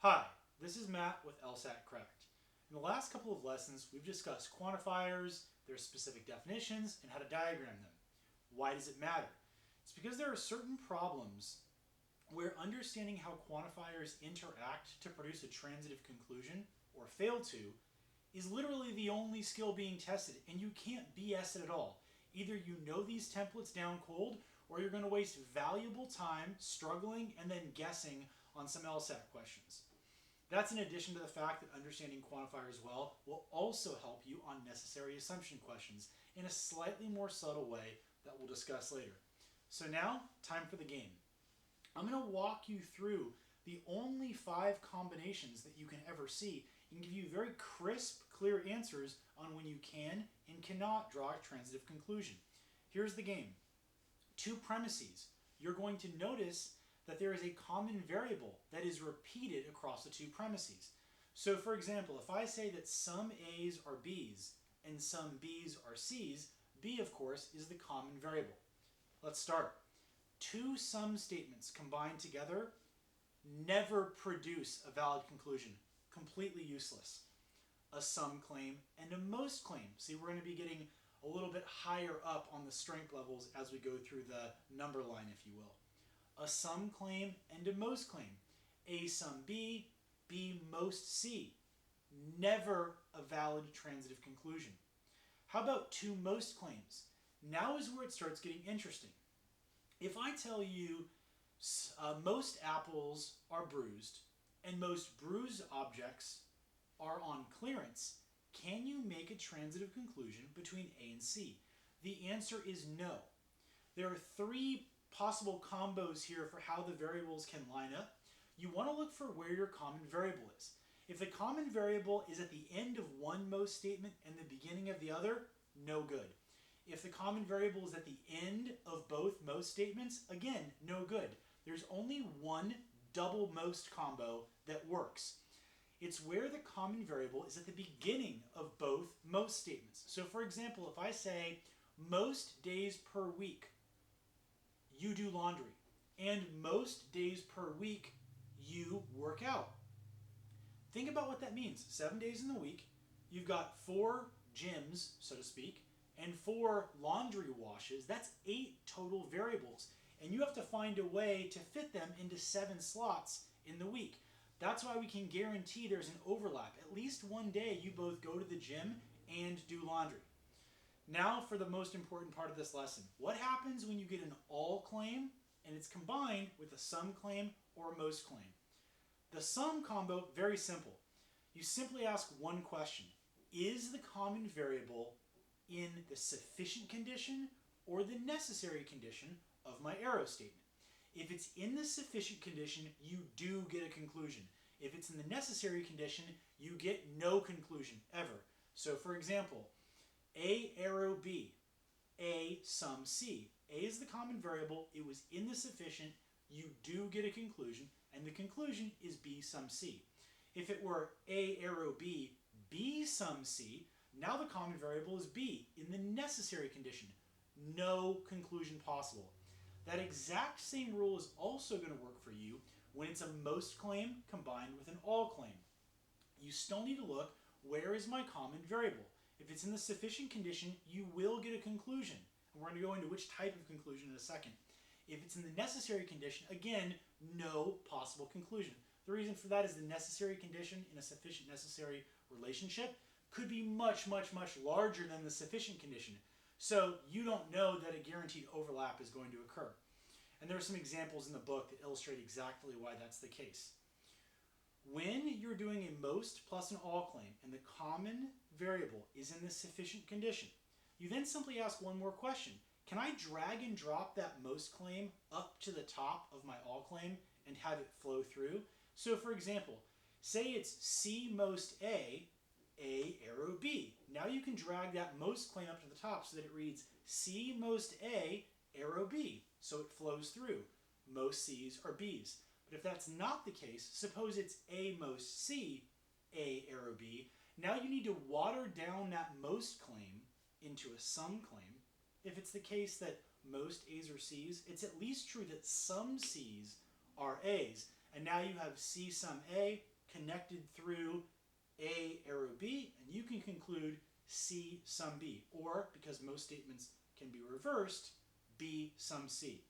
Hi, this is Matt with LSAT Cracked. In the last couple of lessons, we've discussed quantifiers, their specific definitions, and how to diagram them. Why does it matter? It's because there are certain problems where understanding how quantifiers interact to produce a transitive conclusion, or fail to, is literally the only skill being tested, and you can't BS it at all. Either you know these templates down cold, or you're going to waste valuable time struggling and then guessing on some LSAT questions. That's in addition to the fact that understanding quantifiers well will also help you on necessary assumption questions in a slightly more subtle way that we'll discuss later. So now, time for the game. I'm going to walk you through the only 5 combinations that you can ever see and give you very crisp, clear answers on when you can and cannot draw a transitive conclusion. Here's the game. 2 premises. You're going to notice that there is a common variable that is repeated across the 2 premises. So for example, if I say that some A's are B's and some B's are C's, B of course is the common variable. Let's start. 2 sum statements combined together never produce a valid conclusion. Completely useless. A sum claim and a most claim. See, we're going to be getting a little bit higher up on the strength levels as we go through the number line, if you will. A sum claim and a most claim. A sum B, B most C. Never a valid transitive conclusion. How about 2 most claims? Now is where it starts getting interesting. If I tell you most apples are bruised and most bruised objects are on clearance, can you make a transitive conclusion between A and C? The answer is no. There are 3 possible combos here for how the variables can line up. You want to look for where your common variable is. If the common variable is at the end of one most statement and the beginning of the other, no good. If the common variable is at the end of both most statements, again, no good. There's only one double most combo that works. It's where the common variable is at the beginning of both most statements. So for example, if I say most days per week you do laundry, and most days per week you work out. Think about what that means. 7 days in the week, you've got 4 gyms, so to speak, and 4 laundry washes. That's 8 total variables, and you have to find a way to fit them into 7 slots in the week. That's why we can guarantee there's an overlap. At least one day you both go to the gym and do laundry. Now for the most important part of this lesson. What happens when you get an all claim and it's combined with a sum claim or a most claim? The sum combo, very simple. You simply ask one question. Is the common variable in the sufficient condition or the necessary condition of my arrow statement? If it's in the sufficient condition, you do get a conclusion. If it's in the necessary condition, you get no conclusion ever. So for example, A arrow B, A sum C. A is the common variable, it was in the sufficient, you do get a conclusion, and the conclusion is B sum C. If it were A arrow B, B sum C, now the common variable is B in the necessary condition. No conclusion possible. That exact same rule is also going to work for you when it's a most claim combined with an all claim. You still need to look, where is my common variable? If it's in the sufficient condition, you will get a conclusion. And we're going to go into which type of conclusion in a second. If it's in the necessary condition, again, no possible conclusion. The reason for that is the necessary condition in a sufficient necessary relationship could be much, much, much larger than the sufficient condition. So you don't know that a guaranteed overlap is going to occur. And there are some examples in the book that illustrate exactly why that's the case. When you're doing a most plus an all claim and the common variable is in the sufficient condition, you then simply ask one more question. Can I drag and drop that most claim up to the top of my all claim and have it flow through? So for example, say it's C most A arrow B. Now you can drag that most claim up to the top so that it reads C most A, arrow B. So it flows through. Most C's are B's. But if that's not the case, suppose it's A most C, A arrow B. Now you need to water down that most claim into a sum claim. If it's the case that most A's are C's, it's at least true that some C's are A's. And now you have C sum A, connected through A arrow B, and you can conclude C sum B. Or, because most statements can be reversed, B sum C.